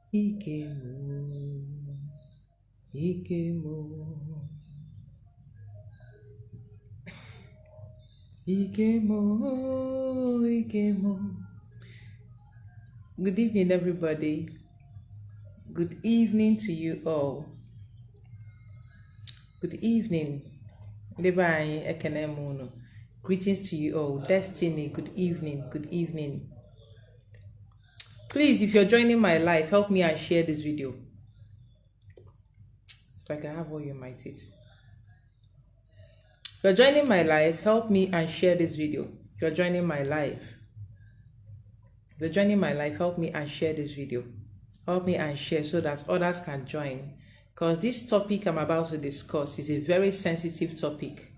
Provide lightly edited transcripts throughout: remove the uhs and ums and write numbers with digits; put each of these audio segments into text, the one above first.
Ikemo, Ikemo, Ikemo, Ikemo. Good evening, everybody. Good evening to you all. Good evening. Debai Ekenemuno. Greetings to you all. Destiny, good evening. Good evening. Please, if you're joining my live, help me and share this video. It's like I have all your my teeth. If you're joining my live, help me and share this video. If you're joining my live, help me and share this video. Help me and share so that others can join. Because this topic I'm about to discuss is a very sensitive topic.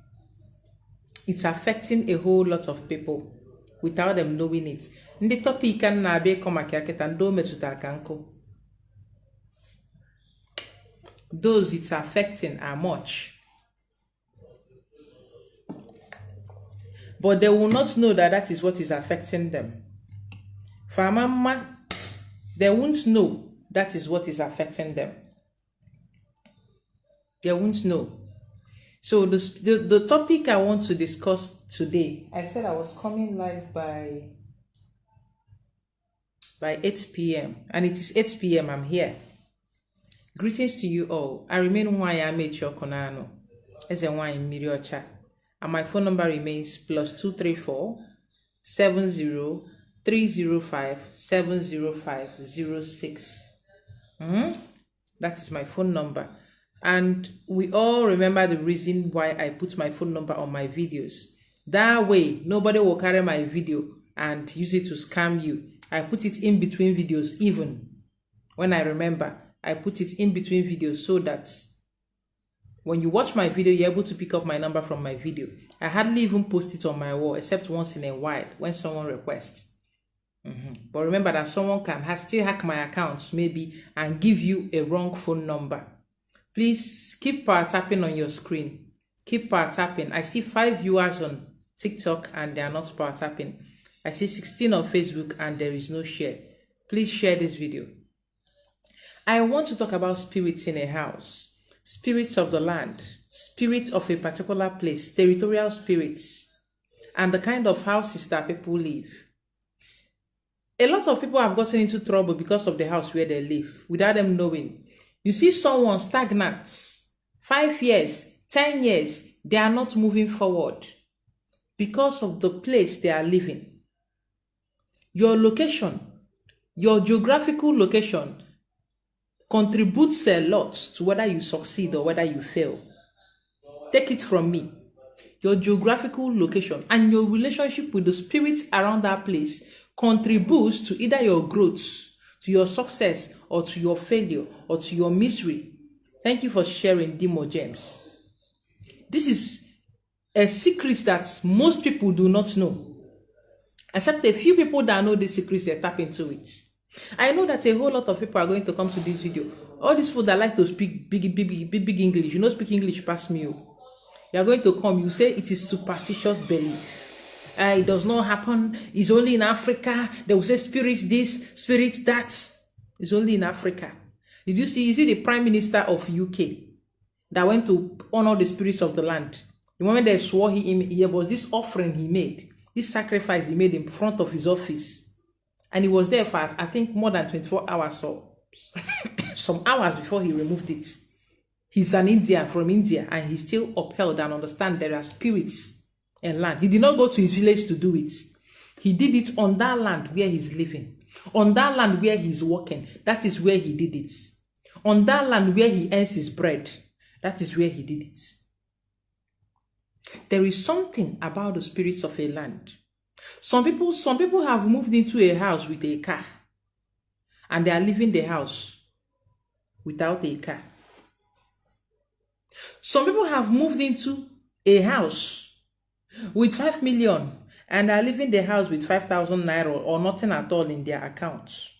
It's affecting a whole lot of people without them knowing it. The topic can na be koma kiaketa ndo metuta kanko. Those it's affecting are much. But they will not know that that is what is affecting them. For mama, they won't know that is what is affecting them. They won't know. So the topic I want to discuss today, I said I was coming live by 8 p.m. and it is 8 p.m. I'm here. Greetings to you all. I remain Wanya Konano as a wine Miriocha. And my phone number remains +234 70 305 70506. That is my phone number. And we all remember the reason why I put my phone number on my videos. That way, nobody will carry my video and use it to scam you. I put it in between videos, even when I remember. I put it in between videos so that when you watch my video, you're able to pick up my number from my video. I hardly even post it on my wall, except once in a while when someone requests. But remember that someone can still hack my account, maybe, and give you a wrong phone number. Please keep power tapping on your screen. Keep power tapping. I see 5 viewers on TikTok and they are not power tapping. I see 16 on Facebook and there is no share. Please share this video. I want to talk about spirits in a house, spirits of the land, spirits of a particular place, territorial spirits, and the kind of houses that people live. A lot of people have gotten into trouble because of the house where they live without them knowing. You see someone stagnant, 5 years, 10 years, they are not moving forward because of the place they are living. Your location, your geographical location contributes a lot to whether you succeed or whether you fail. Take it from me. Your geographical location and your relationship with the spirits around that place contributes to either your growth, to your success, or to your failure, or to your misery. Thank you for sharing, Demo James. This is a secret that most people do not know. Except a few people that know the secrets, they tap into it. I know that a whole lot of people are going to come to this video. All these people that like to speak big English, you know, speak English past me. You are going to come, you say it is superstitious belief. It does not happen. It's only in Africa. They will say spirits this, spirits that. It's only in Africa. Did you see? Is it the Prime Minister of UK that went to honor the spirits of the land? The moment they swore he was this offering he made, this sacrifice he made in front of his office. And he was there for, I think, more than 24 hours or some hours before he removed it. He's an Indian from India and he still upheld and understand there are spirits in land. He did not go to his village to do it. He did it on that land where he's living. On that land where he's working. That is where he did it. On that land where he earns his bread. That is where he did it. There is something about the spirits of a land. Some people have moved into a house with a car and they are leaving the house without a car. Some people have moved into a house with 5 million and are leaving the house with 5,000 naira or nothing at all in their accounts.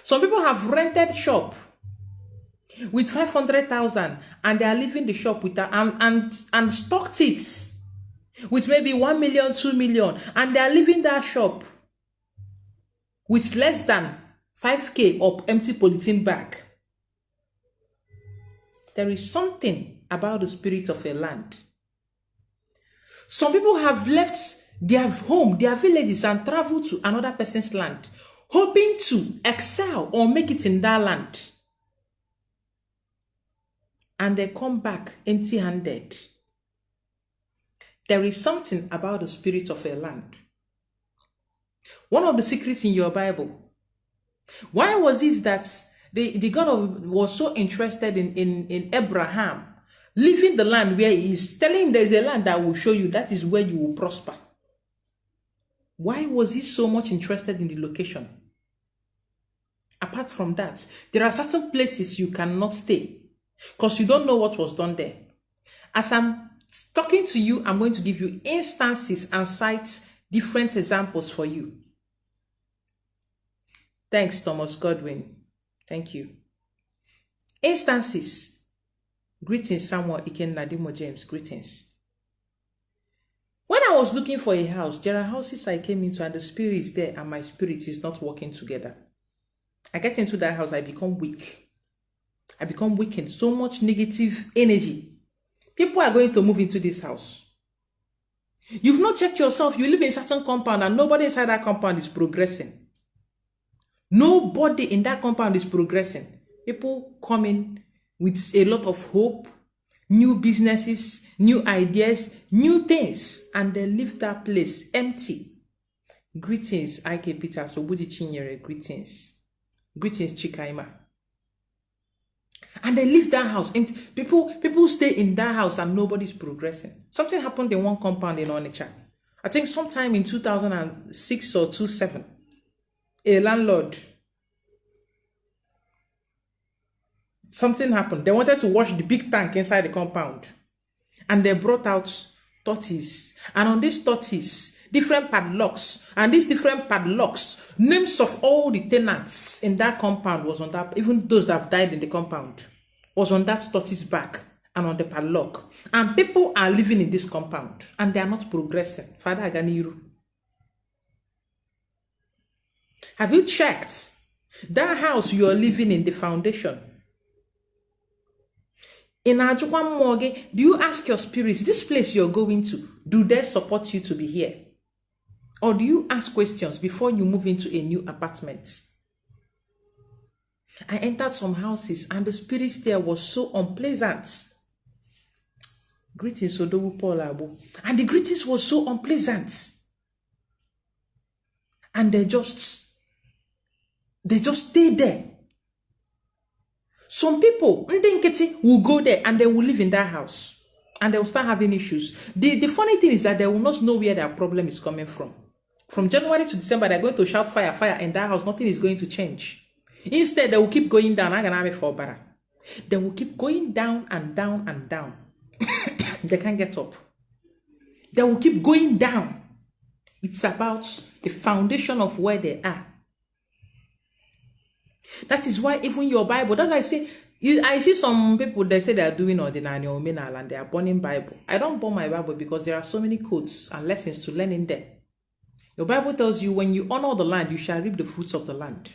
Some people have rented shop with 500,000 and they are leaving the shop with and stocked it with maybe 1 million, 2 million, and they are leaving that shop with less than 5K up empty polythene bag. There is something about the spirit of a land. Some people have left their home, their villages, and traveled to another person's land, hoping to excel or make it in that land. And they come back empty-handed. There is something about the spirit of a land. One of the secrets in your Bible. Why was it that the God was so interested in Abraham leaving the land where he is, telling him there is a land that will show you, that is where you will prosper? Why was he so much interested in the location? Apart from that, there are certain places you cannot stay because you don't know what was done there. As I'm talking to you, I'm going to give you instances and cite different examples for you. Thanks, Thomas Godwin. Thank you. Instances. Greetings, Samuel Ikenadimo James. Greetings. When I was looking for a house, there are houses I came into and the spirit is there and my spirit is not working together. I get into that house, I become weak. I become weakened. So much negative energy. People are going to move into this house. You've not checked yourself. You live in a certain compound and nobody inside that compound is progressing. Nobody in that compound is progressing. People come in with a lot of hope, new businesses, new ideas, new things, and they leave that place empty. Greetings, Ike Peter, Sobudi Chinyere, greetings. Greetings, Chikaima. And they leave that house empty. People stay in that house and nobody's progressing. Something happened in one compound in Onitsha. I think sometime in 2006 or 2007. A landlord, something happened. They wanted to wash the big tank inside the compound. And they brought out tortoises. And on these tortoises, different padlocks. And these different padlocks, names of all the tenants in that compound was on that, even those that have died in the compound, was on that tortoise back and on the padlock. And people are living in this compound. And they are not progressing. Father Aganiru. Have you checked that house you are living in, the foundation? In Ajukwan Morgue, do you ask your spirits, this place you're going to, do they support you to be here? Or do you ask questions before you move into a new apartment? I entered some houses and the spirits there was so unpleasant. Greetings, Odowu Paul Abu. And the greetings was so unpleasant. And they just stay there. Some people, will go there and they will live in that house. And they will start having issues. The funny thing is that they will not know where their problem is coming from. From January to December, they're going to shout fire, fire in that house. Nothing is going to change. Instead, they will keep going down. They will keep going down and down and down. They can't get up. They will keep going down. It's about the foundation of where they are. That is why even your Bible, that's why I see some people, they say they are doing ordinary or minal and they are burning Bible. I don't burn my Bible because there are so many codes and lessons to learn in there. Your Bible tells you when you honor the land, you shall reap the fruits of the land.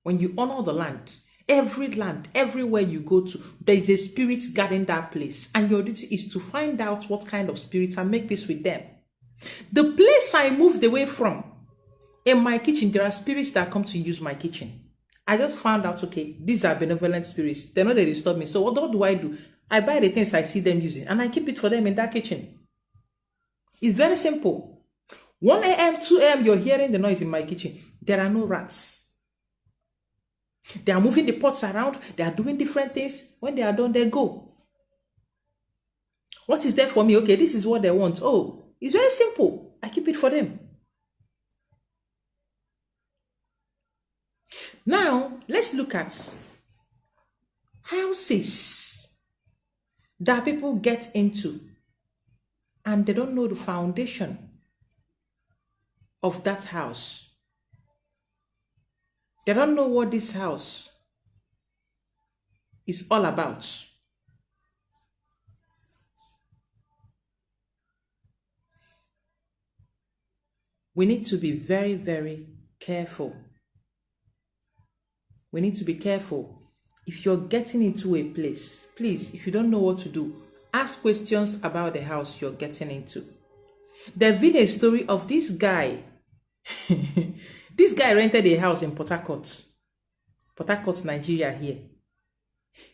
When you honor the land, everywhere you go to, there is a spirit guarding that place. And your duty is to find out what kind of spirits and make peace with them. The place I moved away from, in my kitchen, there are spirits that come to use my kitchen. I just found out, okay, these are benevolent spirits. They know they disturb me. So what do? I buy the things I see them using and I keep it for them in that kitchen. It's very simple. 1 a.m., 2 a.m., you're hearing the noise in my kitchen. There are no rats. They are moving the pots around. They are doing different things. When they are done, they go. What is there for me? Okay, this is what they want. Oh, it's very simple. I keep it for them. Now, let's look at houses that people get into and they don't know the foundation of that house. They don't know what this house is all about. We need to be very, very careful. We need to be careful. If you're getting into a place, please, if you don't know what to do, ask questions about the house you're getting into. There's been a story of this guy. This guy rented a house in Port Harcourt, Nigeria here.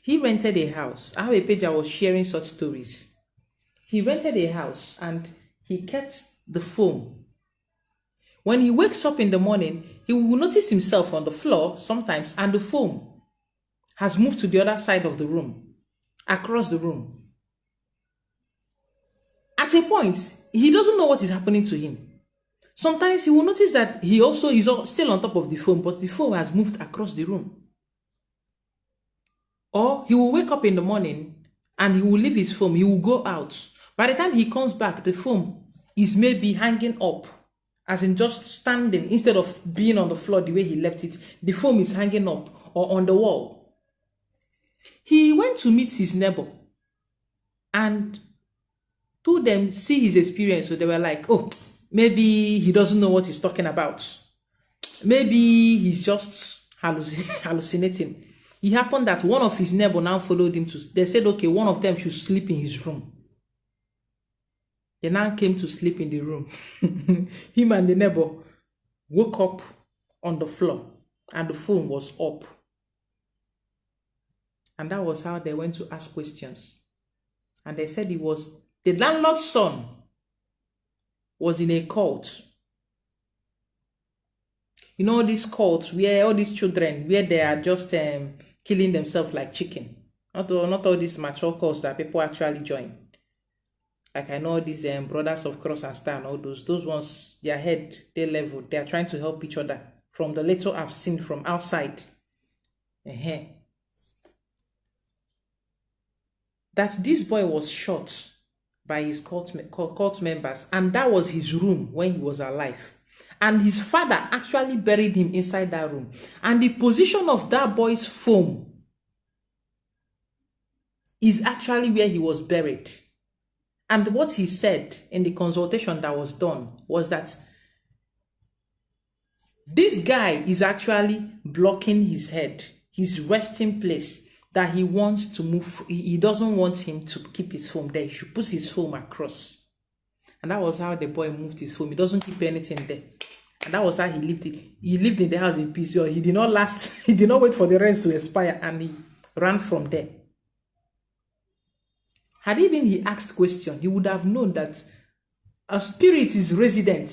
He rented a house. I have a page I was sharing such stories. He rented a house and he kept the phone. When he wakes up in the morning, he will notice himself on the floor sometimes, and the phone has moved to the other side of the room, across the room. At a point, he doesn't know what is happening to him. Sometimes he will notice that he also is still on top of the phone, but the phone has moved across the room. Or he will wake up in the morning and he will leave his phone, he will go out. By the time he comes back, the phone is maybe hanging up, as in just standing, instead of being on the floor the way he left it. The phone is hanging up or on the wall. He went to meet his neighbor and told them, see his experience. So they were like, oh, maybe he doesn't know what he's talking about. Maybe he's just hallucinating. It happened that one of his neighbor now followed him to, they said, okay, one of them should sleep in his room. They now came to sleep in the room. Him and the neighbor woke up on the floor and the phone was up. And that was how they went to ask questions. And they said it was the landlord's son was in a cult. You know, these cults where all these children, where they are just killing themselves like chicken. Not all these mature cults that people actually join. Like I know these Brothers of Cross and Star and all those ones, their head, their level, they are trying to help each other. From the little I've seen from outside. That this boy was shot by his cult members, and that was his room when he was alive. And his father actually buried him inside that room. And the position of that boy's phone is actually where he was buried. And what he said in the consultation that was done was that this guy is actually blocking his head, his resting place, that he wants to move. He doesn't want him to keep his phone there. He should put his phone across. And that was how the boy moved his phone. He doesn't keep anything there. And that was how he lived it. He lived in the house in peace. He did not last. He did not wait for the rent to expire, and he ran from there. Had even he asked question, he would have known that a spirit is resident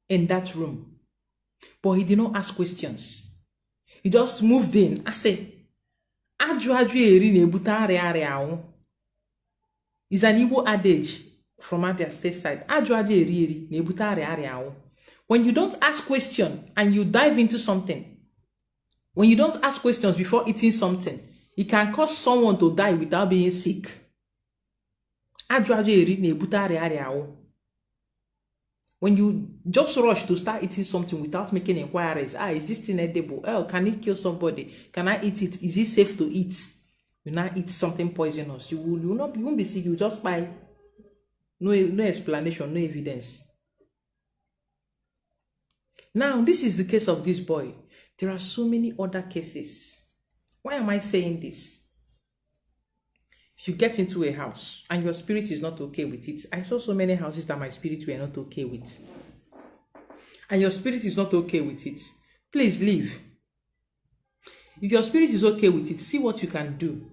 in that room. But he did not ask questions. He just moved in. I said, it's an Igbo adage from Abia State side. When you don't ask questions and you dive into something, when you don't ask questions before eating something, it can cause someone to die without being sick. When you just rush to start eating something without making inquiries, is this thing edible? Oh, can it kill somebody? Can I eat it? Is it safe to eat? You now eat something poisonous. You won't be sick. You just buy. No explanation, no evidence. Now, this is the case of this boy. There are so many other cases. Why am I saying this? If you get into a house and your spirit is not okay with it, I saw so many houses that my spirit were not okay with. And your spirit is not okay with it, please leave. If your spirit is okay with it, see what you can do.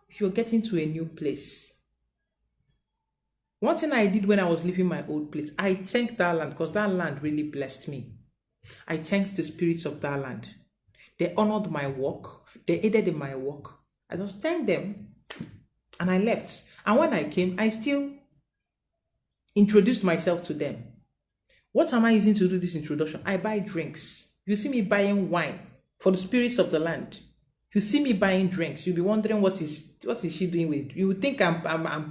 If you're getting to a new place. One thing I did when I was leaving my old place, I thanked that land because that land really blessed me. I thanked the spirits of that land. They honored my work. They aided in my work. I just thanked them and I left. And when I came, I still introduced myself to them. What am I using to do this introduction? I buy drinks. You see me buying wine for the spirits of the land. If you see me buying drinks, you'll be wondering what is she doing with it? You would think I'm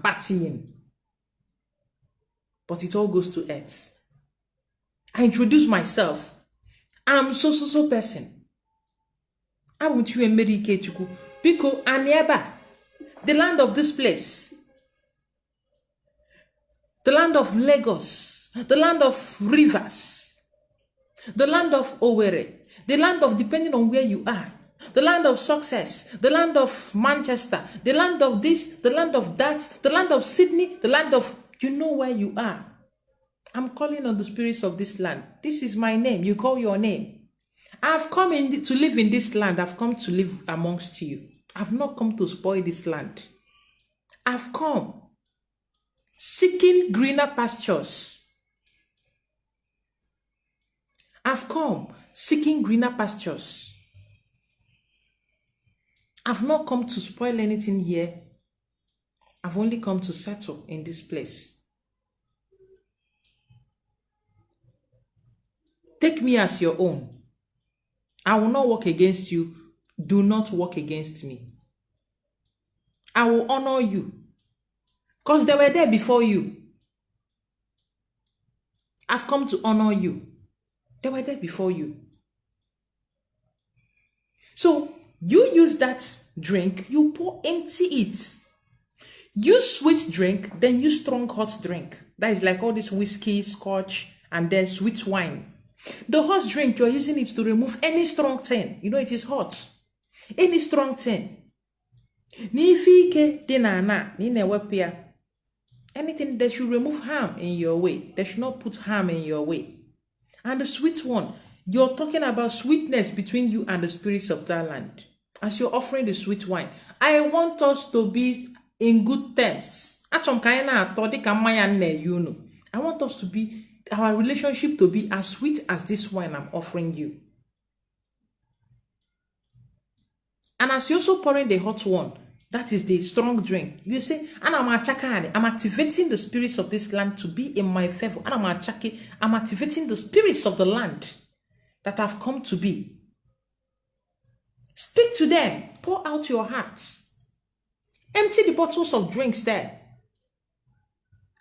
partying. But it all goes to earth. I introduce myself. I'm so person. I want you and Mary Kechuku. Because Anieba, the land of this place, the land of Lagos, the land of rivers, the land of Owerri, the land of, depending on where you are, the land of success, the land of Manchester, the land of this, the land of that, the land of Sydney, the land of, you know where you are. I'm calling on the spirits of this land. This is my name. You call your name. I've come in to live in this land. I've come to live amongst you. I've not come to spoil this land. I've come seeking greener pastures. I've come seeking greener pastures. I've not come to spoil anything here. I've only come to settle in this place. Take me as your own. I will not work against you. Do not work against me. I will honor you. Because they were there before you. I've come to honor you. They were there before you. So, you use that drink, you pour empty it. Use sweet drink, then use strong hot drink. That is like all this whiskey, scotch, and then sweet wine. The hot drink, you're using it to remove any strong thing. You know it is hot. Any strong thing. Anything that should remove harm in your way. That should not put harm in your way. And the sweet one, you're talking about sweetness between you and the spirits of that land. As you're offering the sweet wine, I want us to be in good terms. I want us to be, our relationship to be as sweet as this wine I'm offering you. And as you're also pouring the hot one, that is the strong drink, you say, and I'm activating the spirits of this land to be in my favor. And I'm activating the spirits of the land that have come to be. Speak to them. Pour out your hearts. Empty the bottles of drinks there.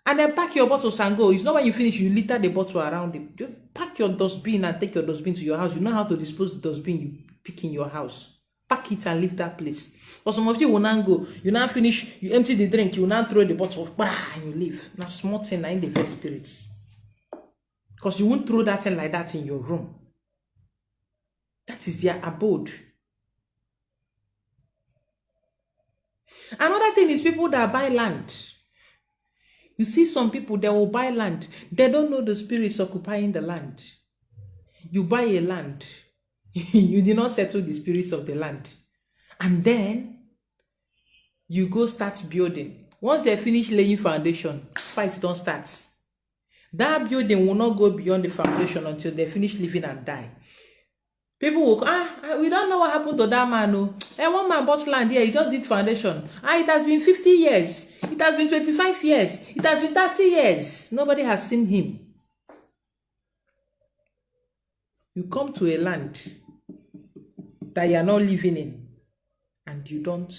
And then pack your bottles and go. It's not when you finish, you litter the bottle around it. Just pack your dustbin and take your dustbin to your house. You know how to dispose the dustbin you pick in your house. Pack it and leave that place. But some of you will not go. You now finish, you empty the drink, you will now throw the bottle, and you leave. Now small thing in the best spirits. Because you won't throw that thing like that in your room. That is their abode. Another thing is people that buy land. You see some people, they will buy land. They don't know the spirits occupying the land. You buy a land. You did not settle the spirits of the land. And then, you go start building. Once they finish laying foundation, fights don't start. That building will not go beyond the foundation until they finish living and die. People will, we don't know what happened to that man. No. One man bought land here, he just did foundation. It has been 50 years. It has been 25 years. It has been 30 years. Nobody has seen him. You come to a land that you are not living in, and you don't.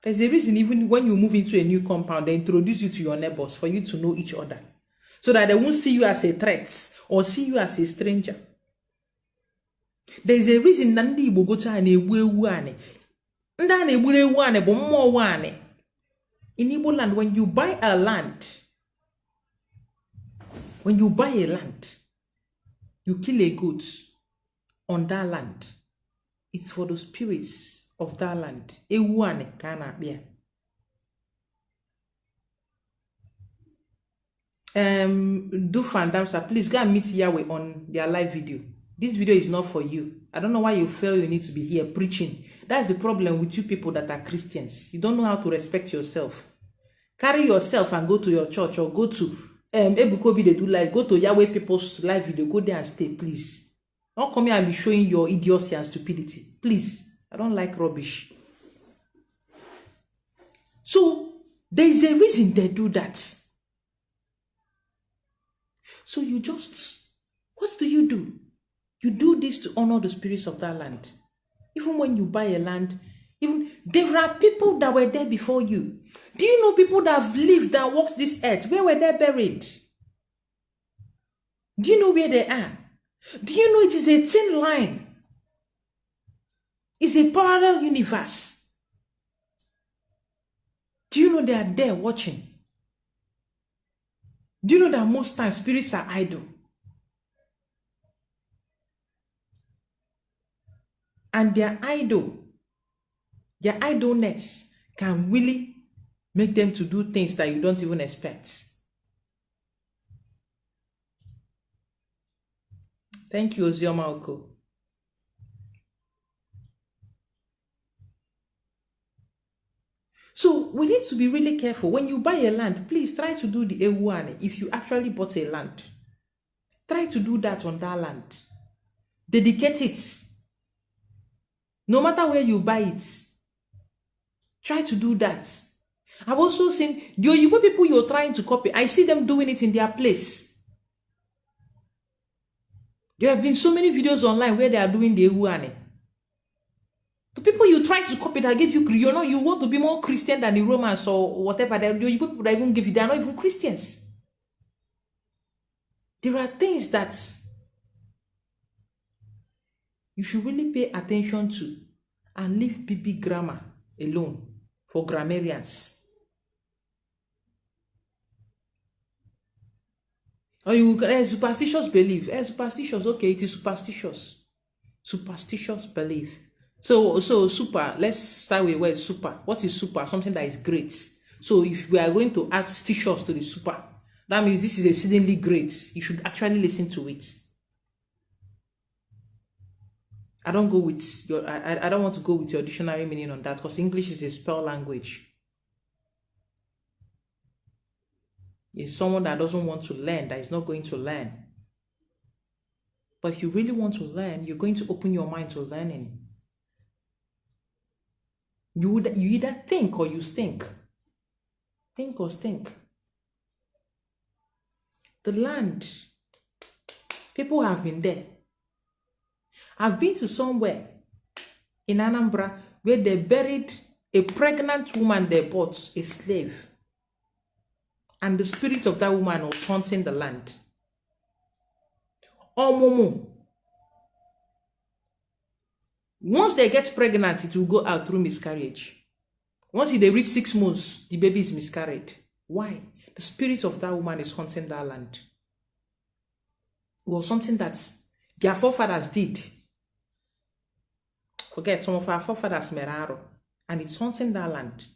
There's a reason even when you move into a new compound, they introduce you to your neighbors for you to know each other. So that they won't see you as a threat or see you as a stranger. There's a reason Nandi Igbo go to an ewu-ewu-ane. Nda ewu-ewu-ane bo mmo-wane. In Igbo land, when you buy a land, you kill a goat on that land. It's for the spirits of that land. Ewu-ane kana bia. Do Fandamsa, please go and meet Yahweh on their live video. This video is not for you. I don't know why you feel you need to be here preaching. That's the problem with you people that are Christians. You don't know how to respect yourself. Carry yourself and go to your church or go to Ebukobi, they do live. Go to Yahweh people's live video. Go there and stay, please. Don't come here and be showing your idiocy and stupidity. Please. I don't like rubbish. So, there is a reason they do that. So you just, what do? You do this to honor the spirits of that land. Even when you buy a land, even there are people that were there before you. Do you know people that have lived and walked this earth? Where were they buried? Do you know where they are? Do you know it is a thin line? It's a parallel universe. Do you know they are there watching? Do you know that most times spirits are idle? And their idleness can really make them to do things that you don't even expect. Thank you, Ozioma Oko. So we need to be really careful. When you buy a land, please try to do the Ewuane. If you actually bought a land, try to do that on that land. Dedicate it. No matter where you buy it, try to do that. I've also seen the Oyibo people you're trying to copy. I see them doing it in their place. There have been so many videos online where they are doing the Ewuane. The people you try to copy that give you, you want to be more Christian than the Romans or whatever. The people that even give you, they are not even Christians. There are things that you should really pay attention to and leave BB grammar alone for grammarians. Or you superstitious belief. Superstitious, okay, it is superstitious. Superstitious belief. So super, let's start with word super. What is super? Something that is great. So if we are going to add stitious to the super, that means this is exceedingly great. You should actually listen to it. I don't go with your I don't want to go with your dictionary meaning on that, because English is a spell language. It's someone that doesn't want to learn, that is not going to learn. But if you really want to learn, you're going to open your mind to learning. You either think or you stink. Think or stink. The land, people have been there. I've been to somewhere in Anambra where they buried a pregnant woman they bought, a slave. And the spirit of that woman was haunting the land. Momo. Once they get pregnant, it will go out through miscarriage. Once they reach 6 months, the baby is miscarried. Why? The spirit of that woman is haunting that land. It was something that their forefathers did. Forget, some of our forefathers Meraro. And it's haunting that land.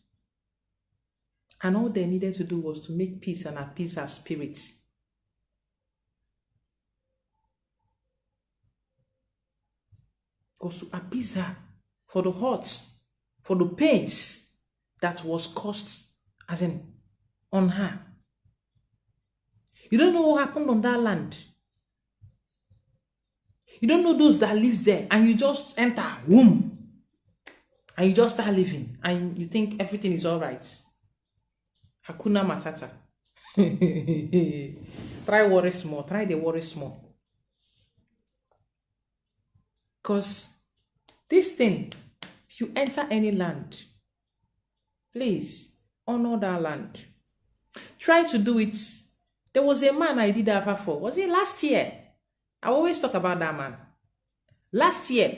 And all they needed to do was to make peace and appease her spirits. Was to appease her for the hurts, for the pains that was caused, as in, on her. You don't know what happened on that land. You don't know those that live there, and you just enter, womb, and you just start living, and you think everything is all right. Hakuna Matata. Try worry small. Try the worry small. Because this thing, if you enter any land, please honor that land. Try to do it. There was a man I did that for. Was it last year? I always talk about that man. Last year.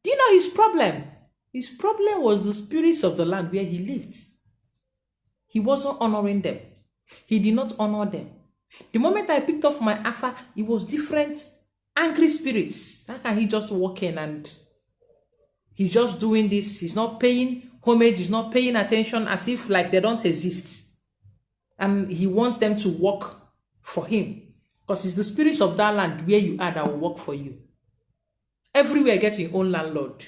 Do you know his problem? His problem was the spirits of the land where he lived. He wasn't honoring them. He did not honor them. The moment I picked off my Afa, it was different angry spirits. How can he just walk in and he's just doing this? He's not paying homage. He's not paying attention, as if like they don't exist. And he wants them to work for him. Because it's the spirits of that land where you are that will work for you. Everywhere get your own landlord.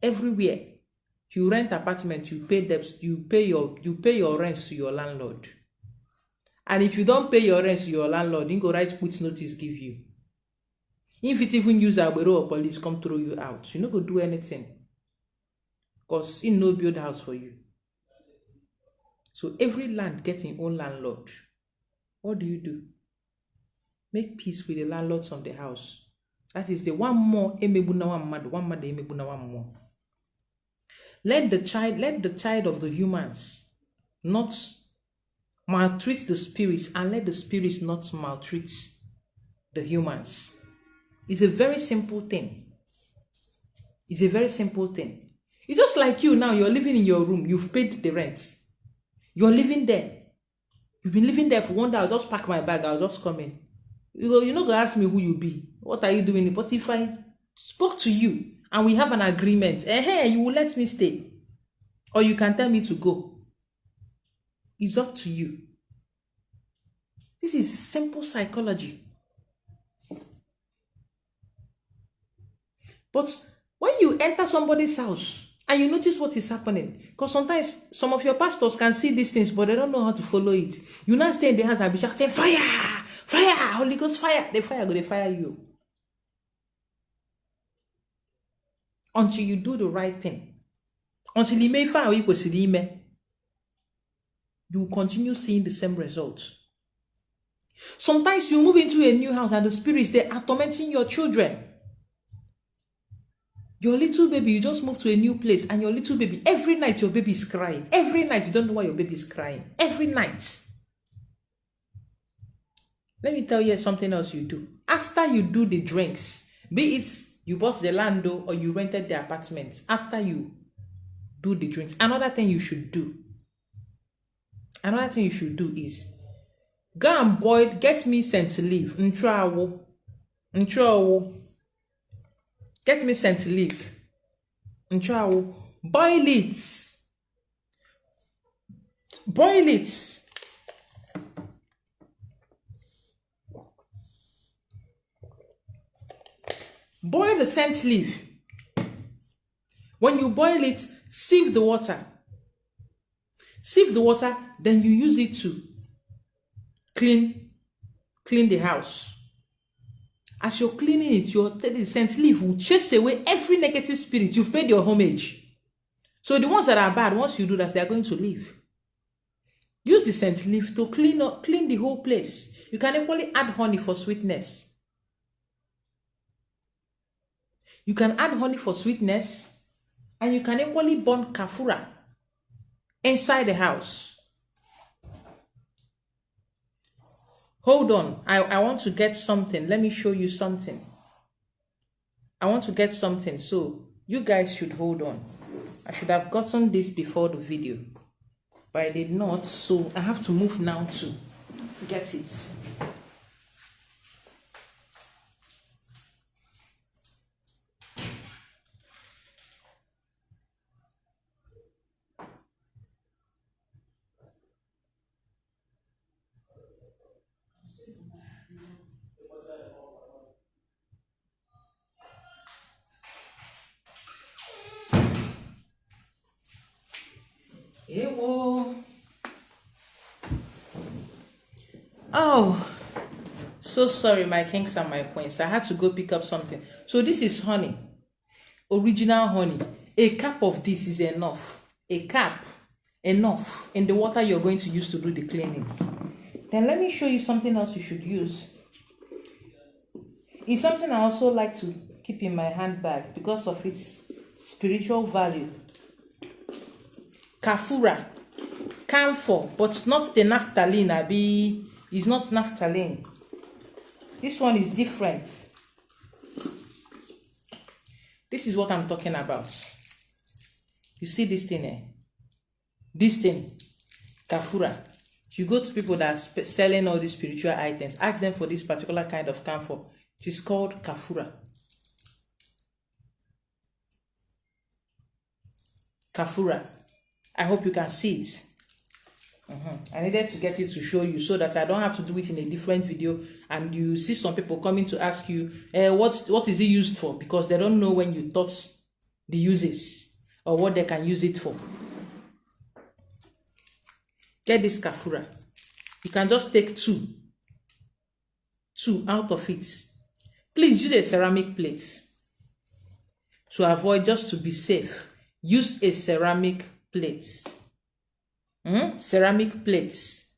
Everywhere. You rent apartment, you pay debts, you pay your rents to your landlord. And if you don't pay your rents to your landlord, you go write quit notice give you. If it even use a bureau or police come throw you out, you not go do anything. Because he no build house for you. So every land gets its own landlord. What do? Make peace with the landlords of the house. That is the one more emebuna one mad, one mad emebuna one more. Let the child of the humans not maltreat the spirits, and let the spirits not maltreat the humans. It's a very simple thing. It's a very simple thing. It's just like you now, you're living in your room, you've paid the rent. You're living there. You've been living there for 1 day. I'll just pack my bag, I'll just come in. You're not going to ask me who you be. What are you doing? But if I spoke to you and we have an agreement, you will let me stay, or you can tell me to go. It's up to you. This is simple psychology. But when you enter somebody's house and you notice what is happening, because sometimes some of your pastors can see these things, but they don't know how to follow it. You now stay in the house and be shouting, fire, fire, Holy Ghost, fire. The fire go, they fire you. Until you do the right thing. Until you may fire, you will continue seeing the same results. Sometimes you move into a new house and the spirits, they are tormenting your children. Your little baby, you just moved to a new place, and your little baby, every night your baby is crying. Every night, you don't know why your baby is crying. Every night. Let me tell you something else you do. After you do the drinks, be it you bought the land or you rented the apartment, after you do the drinks, another thing you should do is go and boil, get me scent leaf. Get me scent leaf. Boil it. Boil it. Boil the scent leaf. When you boil it, sieve the water. Sieve the water, then you use it to clean the house. As you're cleaning it, your scent leaf will chase away every negative spirit. You've paid your homage. So the ones that are bad, once you do that, they are going to leave. Use the scent leaf to clean the whole place. You can equally add honey for sweetness. You can add honey for sweetness, and you can equally burn kafura inside the house. Hold on, I want to get something. Let me show you something. I want to get something, so you guys should hold on. I should have gotten this before the video, but I did not, so I have to move now to get it. Oh, so sorry, my kings and my queens. I had to go pick up something. So this is honey, original honey. A cup of this is enough. A cup, enough in the water you're going to use to do the cleaning. Then let me show you something else you should use. It's something I also like to keep in my handbag because of its spiritual value. Kafura, camphor, but not the naphthalene. It's not naphthalene. This one is different. This is what I'm talking about. You see this thing here? This thing, kafura. If you go to people that are selling all these spiritual items, ask them for this particular kind of camphor. It is called kafura. Kafura. I hope you can see it. I needed to get it to show you so that I don't have to do it in a different video and you see some people coming to ask you what is it used for, because they don't know when you taught the uses or what they can use it for. Get this kafura. You can just take two out of it. Please use a ceramic plate to avoid, just to be safe. Use a ceramic plate. Ceramic plates.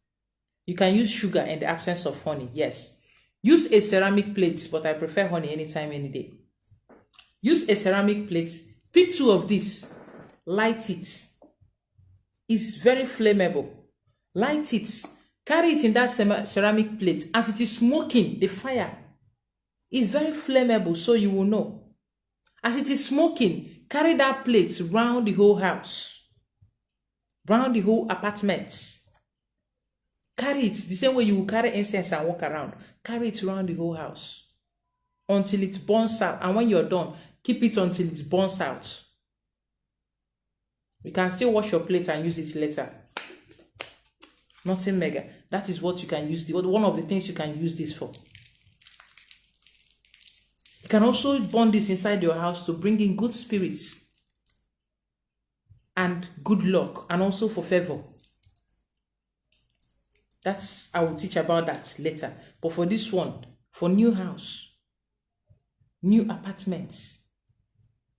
You can use sugar in the absence of honey. Yes. Use a ceramic plate, but I prefer honey anytime, any day. Use a ceramic plate. Pick two of these. Light it. It's very flammable. Light it. Carry it in that ceramic plate. As it is smoking, the fire is very flammable, so you will know. As it is smoking, carry that plate round the whole house. Round the whole apartment. Carry it the same way you will carry incense and walk around. Carry it around the whole house until it burns out. And when you're done, Keep it until it burns out. You can still wash your plate and use it later. Nothing mega. That is what you can use. One of the things you can use this for. You can also burn this inside your house to bring in good spirits and good luck, and also for favor. I will teach about that later. But for this one, for new house, new apartments,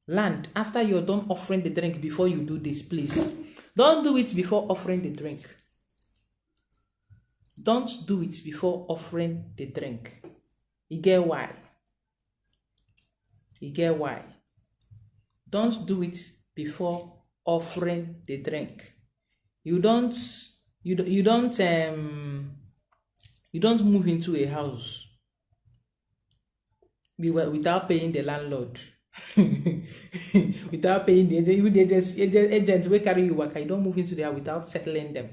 land, after you're done offering the drink, before you do this, please don't do it before offering the drink. Don't do it before offering the drink. You get why? You get why? Don't do it before offering the drink. You don't move into a house without paying the landlord. Without paying the agent will carry you work. You don't move into there without settling them.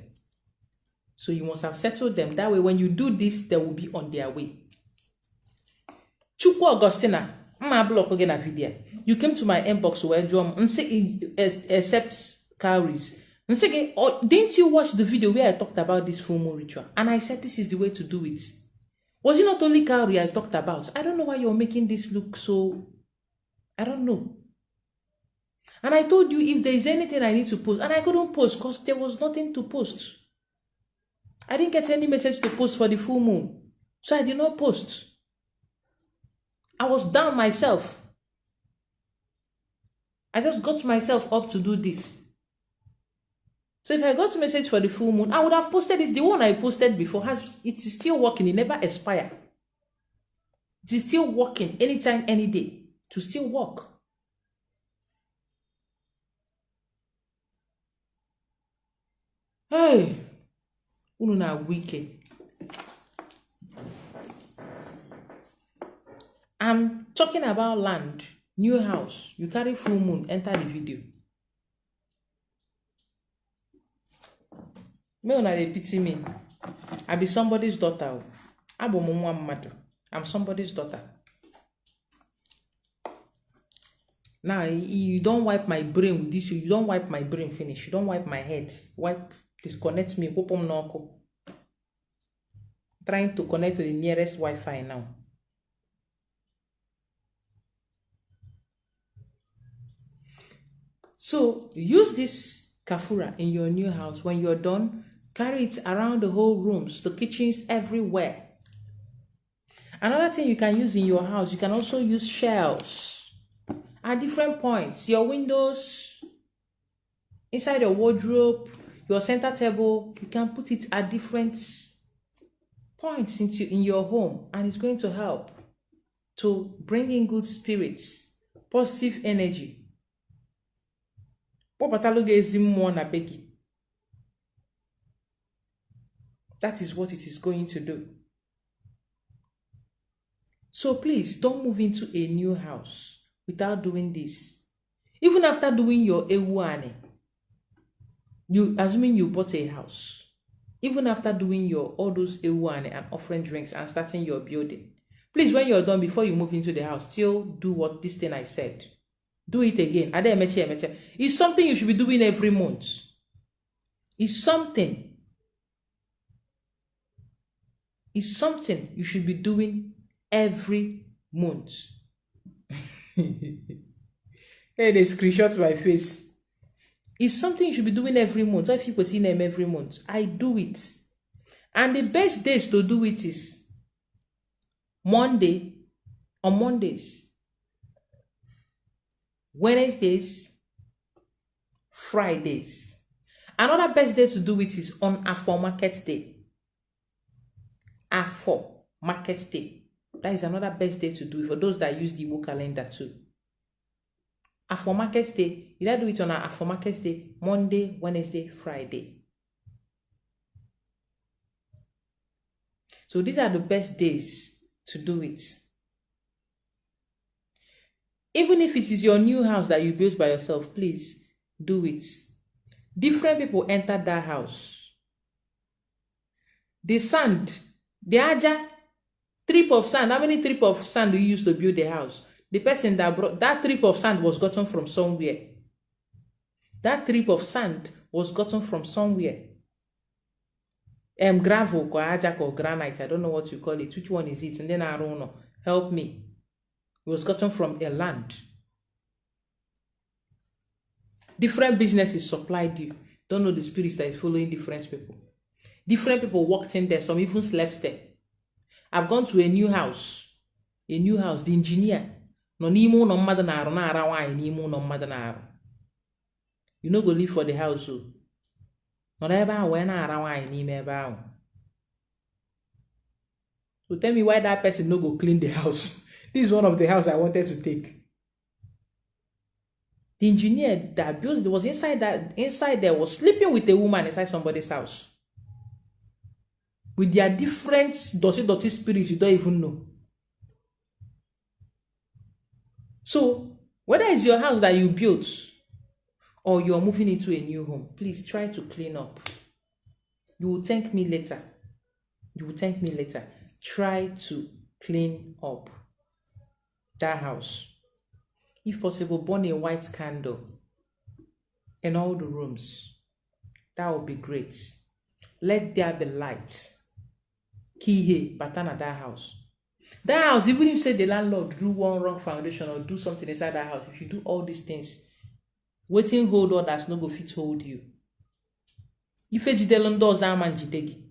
So you must have settled them. That way, when you do this, they will be on their way. Chukwu Augustina, video. You came to my inbox where drum accept cowries. Didn't you watch the video where I talked about this full moon ritual? And I said this is the way to do it. Was it not only cowrie I talked about? I don't know why you're making this look so... I don't know. And I told you if there is anything I need to post, and I couldn't post because there was nothing to post. I didn't get any message to post for the full moon. So I did not post. I was down myself. I just got myself up to do this. So if I got a message for the full moon, I would have posted it. The one I posted before it is still working. It never expire. It is still working anytime, any day. To still work. Hey, ununa wike. I'm talking about land, new house. You carry full moon, enter the video. Me una dey pity me. I be somebody's daughter. I'm somebody's daughter. Now, you don't wipe my brain with this. You don't wipe my brain finish. You don't wipe my head. Disconnect me. Trying to connect to the nearest Wi-Fi now. So, use this kafura in your new house. When you're done, carry it around the whole rooms, the kitchens, everywhere. Another thing you can use in your house, you can also use shelves. At different points, your windows, inside your wardrobe, your center table, you can put it at different points in your home, and it's going to help to bring in good spirits, positive energy. That is what it is going to do. So please don't move into a new house without doing this. Even after doing your ewuane, assuming you bought a house, even after doing all those ewuane and offering drinks and starting your building, please, when you're done, before you move into the house, still do what this thing I said. Do it again. It's something you should be doing every month. It's something you should be doing every month. Hey, they screenshot my face. It's something you should be doing every month. Why people see them every month? I do it. And the best days to do it is Mondays, Wednesdays, Fridays. Another best day to do it is on Afo Market Day. Afo Market Day. That is another best day to do it for those that use the Igbo calendar too. Afo Market Day, you do it on Afo Market Day, Monday, Wednesday, Friday. So these are the best days to do it. Even if it is your new house that you built by yourself, please do it. Different people entered that house. The sand, the aja, trip of sand. How many trip of sand do you use to build the house? The person that brought that trip of sand was gotten from somewhere. That trip of sand was gotten from somewhere. Gravel or ajak or granite, I don't know what you call it. Which one is it? And then I don't know. Help me. It was gotten from a land. Different businesses supplied you. Don't know the spirits that is following different people. Different people walked in there. Some even slept there. I've gone to a new house. A new house. The engineer. No n'ime no mmadụ na-arụ na-ara nwaanyị n'ime no mmadụ na-arụ. You no go live for the house o. Nọrọ ebe ahụ wee na-ara nwaanyị n'ime ebe ahụ. So tell me why that person no go clean the house. This is one of the house I wanted to take. The engineer that built it was inside there was sleeping with a woman inside somebody's house. With their different dirty spirits you don't even know. So, whether it's your house that you built or you're moving into a new home, please try to clean up. You will thank me later. You will thank me later. Try to clean up that house. If possible, burn a white candle in all the rooms. That would be great. Let there be light. Kihe, patana that house. That house, even if say the landlord do one wrong foundation or do something inside that house, if you do all these things, waiting hold others no go fit hold you. If you jide doors and jidegi,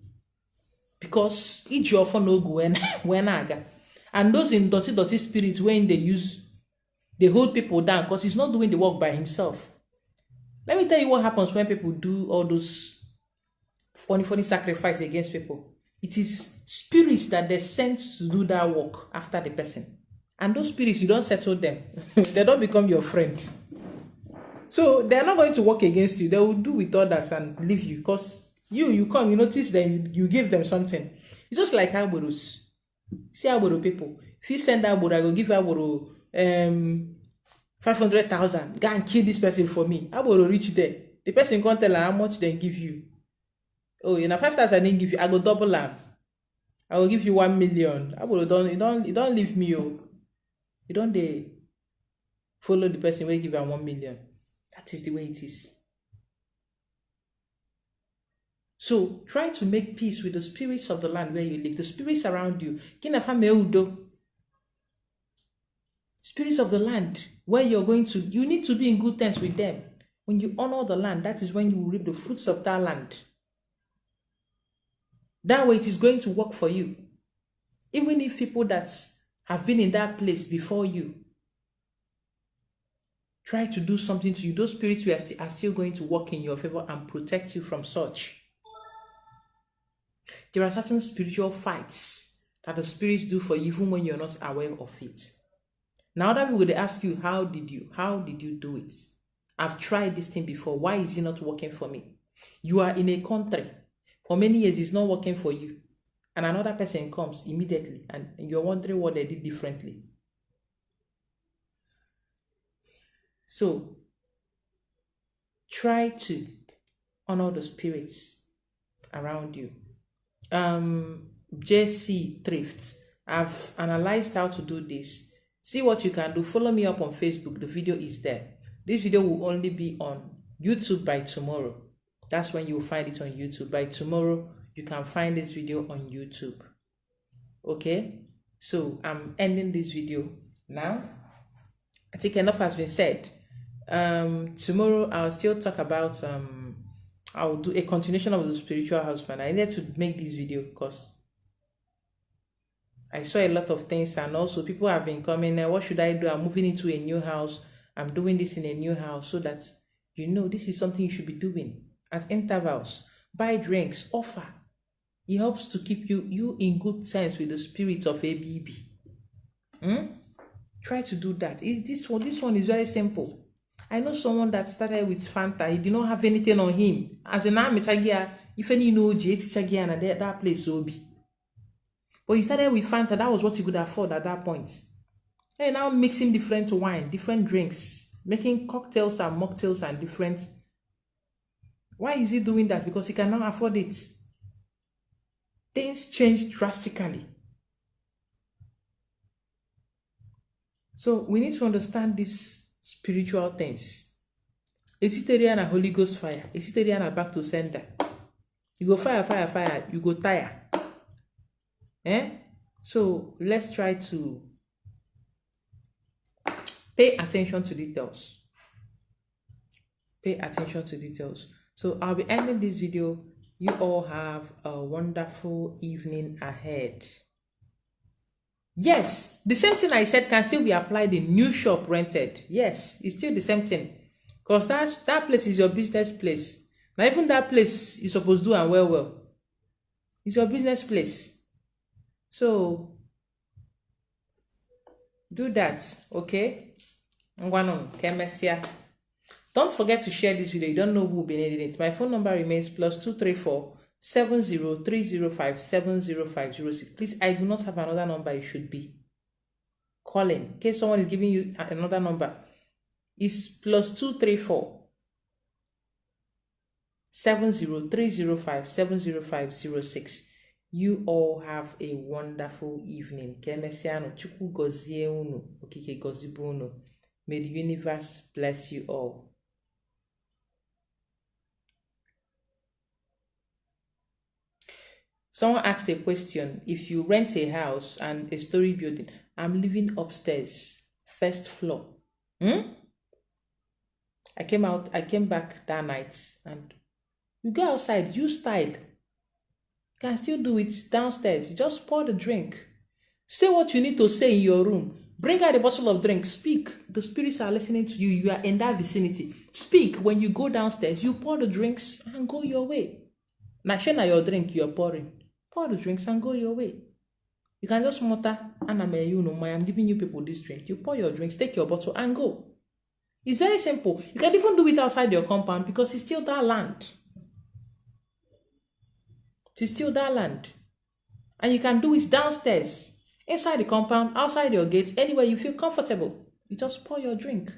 because each often no go when aga, and those in dirty spirits when they hold people down because he's not doing the work by himself. Let me tell you what happens when people do all those funny sacrifice against people. It is spirits that they sent to do that work after the person. And those spirits, you don't settle them. They don't become your friend. So they're not going to work against you. They will do with others and leave you. Because you come, you notice them, you give them something. It's just like Agboros. See Agboro people. If you send Agboro, I will give Agboro 500,000. Go and kill this person for me. Agboro reach there. The person can't tell her how much they give you. Oh, you know 5,000 I didn't give you. I go double them. I will give you 1 million. Agboro you don't leave me. Oh, you don't follow the person where you give her 1 million. That is the way it is. So try to make peace with the spirits of the land where you live, the spirits around you. Spirits of the land where you're going to, you need to be in good terms with them. When you honor the land, that is when you will reap the fruits of that land. That way it is going to work for you. Even if people that have been in that place before you try to do something to you, those spirits are still going to work in your favor and protect you from such. There are certain spiritual fights that the spirits do for you even when you're not aware of it. Now that we would ask you, how did you do it? I've tried this thing before. Why is it not working for me? You are in a country. For many years, it's not working for you. And another person comes immediately and you're wondering what they did differently. So, try to honor the spirits around you. JC Thrift. I've analyzed how to do this. See what you can do. Follow me up on Facebook. The video is there. This video will only be on YouTube by tomorrow. That's when you will find it on YouTube. By tomorrow, you can find this video on YouTube. Okay? So, I'm ending this video now. I think enough has been said. Tomorrow, I'll still talk about... I'll do a continuation of the spiritual husband. I needed to make this video because I saw a lot of things, and also people have been coming. What should I do? I'm moving into a new house. I'm doing this in a new house, so that you know this is something you should be doing at intervals. Buy drinks, offer. It helps to keep you in good sense with the spirit of ABB. Try to do that. This one is very simple. I know someone that started with Fanta. He did not have anything on him. As an army chagia, if any know chagia and that place will be. But he started with Fanta. That was what he could afford at that point. And now mixing different wine, different drinks, making cocktails and mocktails and different. Why is he doing that? Because he can now afford it. Things change drastically. So we need to understand these spiritual things. Etheterian and Holy Ghost fire. Etheterian and back to sender. You go fire, you go tire. So let's try to pay attention to details. Pay attention to details. So I'll be ending this video. You all have a wonderful evening ahead. Yes, the same thing I said can still be applied in new shop rented. Yes, it's still the same thing. Because that place is your business place. Now even that place you're supposed to do and well. It's your business place. So do that, okay? Don't forget to share this video. You don't know who will be needing it. My phone number remains +234 70305 70506. Please, I do not have another number. You should be calling. In case someone is giving you another number, it's +234 70305 70506. You all have a wonderful evening. May the universe bless you all. Someone asked a question. If you rent a house and a story building, I'm living upstairs, first floor. I came back that night, and you go outside, use style. You can still do it downstairs. You just pour the drink. Say what you need to say in your room. Bring out a bottle of drink. Speak. The spirits are listening to you. You are in that vicinity. Speak. When you go downstairs, you pour the drinks and go your way. Now, share your drink you're pouring. Pour the drinks and go your way. You can just mutter, I'm giving you people this drink. You pour your drinks, take your bottle and go. It's very simple. You can even do it outside your compound because it's still that land. It's still that land. And you can do it downstairs. Inside the compound, outside your gates, anywhere you feel comfortable. You just pour your drink.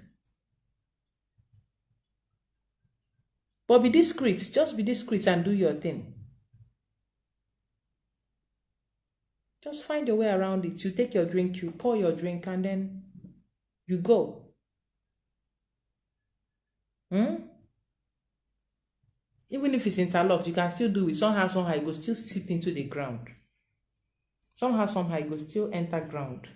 But be discreet. Just be discreet and do your thing. Just find your way around it. You take your drink, you pour your drink, and then you go. Even if it's interlocked, you can still do it. Somehow, it will still seep into the ground. Somehow, it will still enter ground.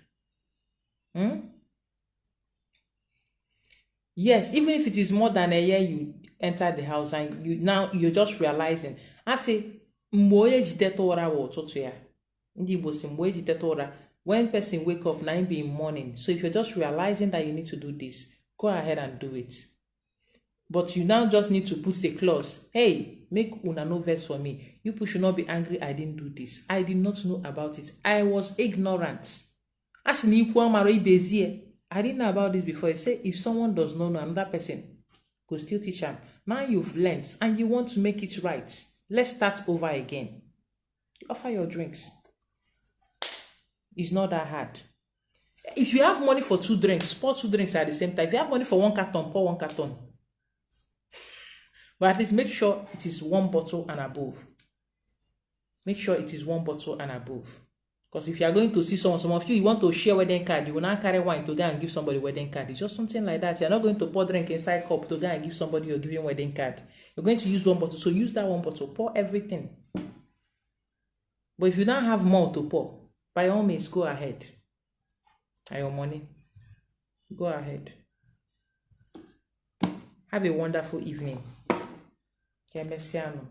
Yes, even if it is more than a year you enter the house and you're just realizing. I say, when person wake up, 9 be in morning. So if you're just realizing that you need to do this, go ahead and do it. But you now just need to put the clause, hey, make una no verse for me. You people should not be angry, I didn't do this. I did not know about it. I was ignorant. As an equal I didn't know about this before. I say if someone does not know, another person could still teach them. Now you've learned and you want to make it right. Let's start over again. You offer your drinks. It's not that hard. If you have money for 2 drinks, pour 2 drinks at the same time. If you have money for 1 carton, pour 1 carton. But at least make sure it is 1 bottle and above. Make sure it is 1 bottle and above. Because if you are going to see someone, some of you want to share wedding card, you will not carry wine to go and give somebody wedding card. It's just something like that. You're not going to pour drink inside cup to go and give somebody you're giving wedding card. You're going to use 1 bottle. So use that 1 bottle. Pour everything. But if you don't have more to pour, by all means, go ahead. And your money. Go ahead. Have a wonderful evening. Che messiano.